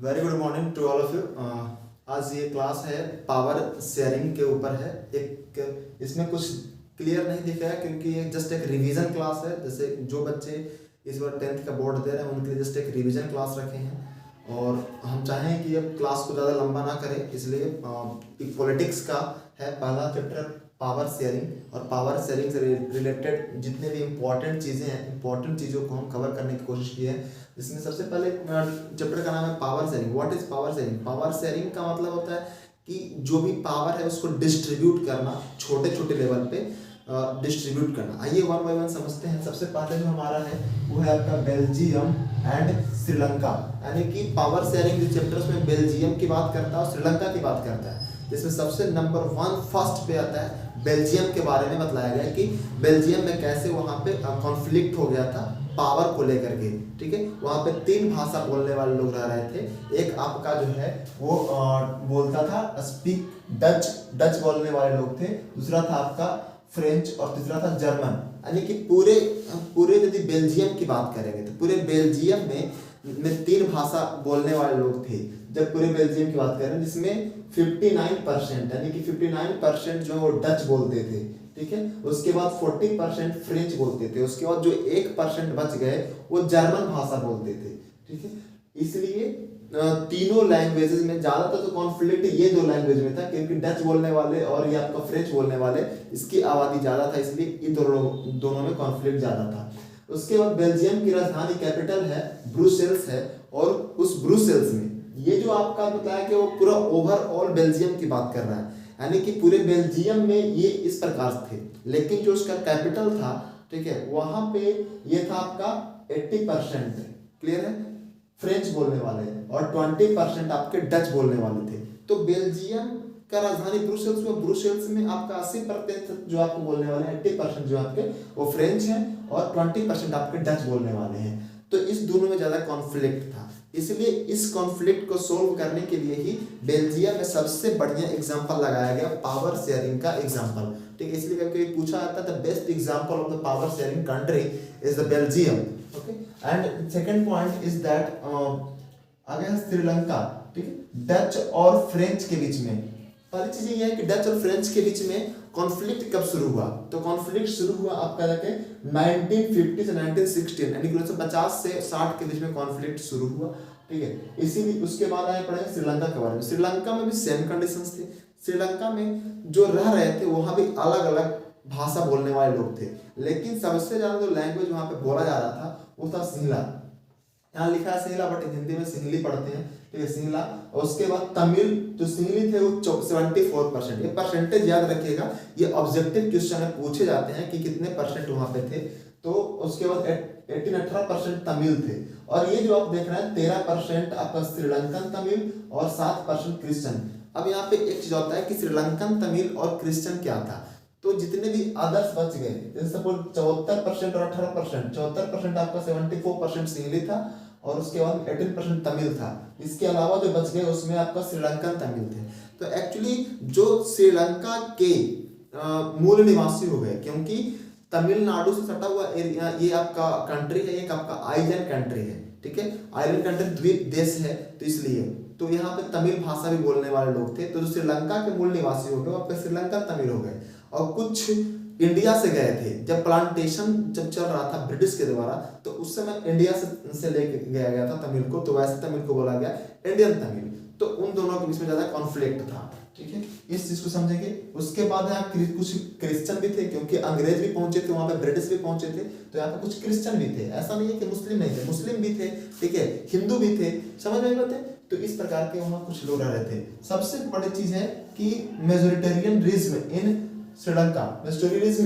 Very good morning to all of you. आज ये class है पावर शेयरिंग के ऊपर है। एक इसमें कुछ क्लियर नहीं दिख रहा है क्योंकि ये जस्ट एक रिवीजन क्लास है। जैसे जो बच्चे इस बार 10th का बोर्ड दे रहे हैं उनके लिए जस्ट एक रिवीजन क्लास रखे हैं और हम चाहें कि अब क्लास को ज़्यादा लंबा ना करें, इसलिए पॉलिटिक्स का है पहला चैप्टर पावर शेयरिंग। और पावर शेयरिंग से रिलेटेड जितने भी इम्पोर्टेंट चीज़ें हैं, इम्पोर्टेंट चीज़ों को हम कवर करने की कोशिश की है। जिसमें सबसे पहले चैप्टर का नाम है power sharing. What is power sharing? Power sharing का मतलब होता है कि जो भी पावर है उसको डिस्ट्रीब्यूट करना, छोटे छोटे लेवल पे डिस्ट्रीब्यूट करना। आइए वन बाय वन समझते हैं। सबसे पहले जो हमारा है वो है आपका बेल्जियम एंड श्रीलंका, यानी कि पावर शेयरिंग के चैप्टर्स में बेल्जियम की बात करता है और श्रीलंका की बात करता है। जिसमें सबसे नंबर 1 फर्स्ट पे आता है बेल्जियम के बारे में बतलाया गया कि बेल्जियम में कैसे वहाँ पे कॉन्फ्लिक्ट हो गया था पावर को लेकर के। ठीक है, वहाँ पे 3 भाषा बोलने वाले लोग रह रहे थे। एक आपका जो है वो बोलता था स्पीक डच बोलने वाले लोग थे, दूसरा था आपका फ्रेंच और तीसरा था जर्मन। यानी कि पूरे यदि बेल्जियम की बात करेंगे तो पूरे बेल्जियम में 3 भाषा बोलने वाले लोग थे। जब पूरे बेल्जियम की बात करें जिसमें 59% यानी कि 59% जो वो डच बोलते थे। ठीक है, उसके बाद 40% फ्रेंच बोलते थे, उसके बाद जो 1% बच गए वो जर्मन भाषा बोलते थे। ठीक है, इसलिए तीनों लैंग्वेजेस में ज़्यादातर तो कॉन्फ्लिक्ट ये 2 लैंग्वेज में था क्योंकि डच बोलने वाले और ये आपका फ्रेंच बोलने वाले इसकी आबादी ज़्यादा था, इसलिए इन दोनों में कॉन्फ्लिक्ट ज़्यादा था। उसके बाद बेल्जियम की राजधानी कैपिटल है ब्रुसेल्स है और उस ब्रुसेल्स में ये जो आपका बताया कि वो पूरा ओवरऑल बेल्जियम की बात कर रहा है, यानी कि पूरे बेल्जियम में ये इस प्रकार थे। लेकिन जो उसका कैपिटल था, ठीक है, वहां पे ये था आपका 80% क्लियर है फ्रेंच बोलने वाले और 20% आपके डच बोलने वाले थे। तो बेल्जियम का राजधानी ब्रुसेल्स में आपका 80% जो आपको बोलने वाले हैं, 80% जो आपके वो फ्रेंच हैं और 20% आपके डच बोलने वाले हैं। तो इस दोनों में ज़्यादा कॉन्फ्लिक्ट था, इसलिए इस कॉन्फ्लिक्ट को सोल्व करने के लिए ही बेल्जियम में सबसे बढ़िया एग्जांपल लगाया गया पावर शेयरिंग का एग्जांपल। ठीक है, इसलिए कभी पूछा जाता है the best example of the power sharing country is the Belgium. Okay, and second point is that again Sri Lanka. ठीक है, डच और फ्रेंच के बीच में पहली चीज ये है कि डच और फ्रेंच के बीच में कॉन्फ्लिक्ट कब शुरू हुआ? तो कॉन्फ्लिक्ट शुरू हुआ आपका जाके 1950 से 1960 यानी कि 1950 से 60 के बीच में कॉन्फ्लिक्ट शुरू हुआ। ठीक है, इसीलिए उसके बाद आए पढ़े श्रीलंका के बारे में। श्रीलंका में भी सेम कंडीशंस थे। श्रीलंका में जो रह रहे थे वहाँ भी अलग अलग भाषा बोलने वाले लोग थे, लेकिन सबसे ज्यादा जो लैंग्वेज वहाँ पे बोला जा रहा था वो था सिंहला। यहाँ लिखा है सिंहला बट हिंदी में सिंहली पढ़ते हैं। ठीक है, सिंहला। और उसके बाद तमिल जो सिंहली थे वो 74%। ये परसेंटेज याद रखिएगा, ये ऑब्जेक्टिव क्वेश्चन में पूछे जाते हैं कि कितने परसेंट वहाँ पे थे। तो उसके बाद 18% तमिल थे। और ये जो आप देख रहे हैं 13% आपका श्रीलंकन तमिल और 7% क्रिश्चियन। अब यहाँ पे एक चीज होता है कि श्रीलंकन तमिल और क्रिश्चियन क्या था, तो जितने भी अदर्स बच गए जैसे सपोज 74% और 18%, 74% आपका 74% सिंहली था और उसके बाद 18% तमिल था। इसके अलावा जो बच गए उसमें आपका श्रीलंकन तमिल थे। तो एक्चुअली जो श्रीलंका के मूल निवासी हो गए, क्योंकि तमिलनाडु से सटा हुआ एरिया ये आपका कंट्री है, एक आपका आइलैंड कंट्री है। ठीक है, आइलैंड कंट्री द्वीप देश है, तो इसलिए तो यहाँ पे तमिल भाषा भी बोलने वाले लोग थे। तो जो श्रीलंका के मूल निवासी हो गए वो आपके श्रीलंका तमिल हो गए। और कुछ इंडिया से गए थे जब प्लांटेशन जब चल रहा था ब्रिटिश के द्वारा, तो उस समय इंडिया से लेके गया था तमिल को, तो वैसे तमिल को बोला गया इंडियन तमिल। तो उन दोनों के बीच में ज्यादा कॉन्फ्लिक्ट था। ठीक है, इस चीज को समझेंगे। उसके बाद यहाँ कुछ क्रिश्चियन भी थे क्योंकि अंग्रेज भी पहुंचे थे वहां पे, ब्रिटिश भी पहुंचे थे, तो यहाँ पे कुछ क्रिश्चियन भी थे। ऐसा नहीं है कि मुस्लिम नहीं थे, मुस्लिम भी थे। ठीक है, हिंदू भी थे, समझ में आते। तो इस प्रकार के वहां कुछ लोग रह रहे थे। सबसे बड़ी चीज है कि मेजोरिटेरियनिज्म इन श्रीलंका। मेजोरिटेरियनिज्म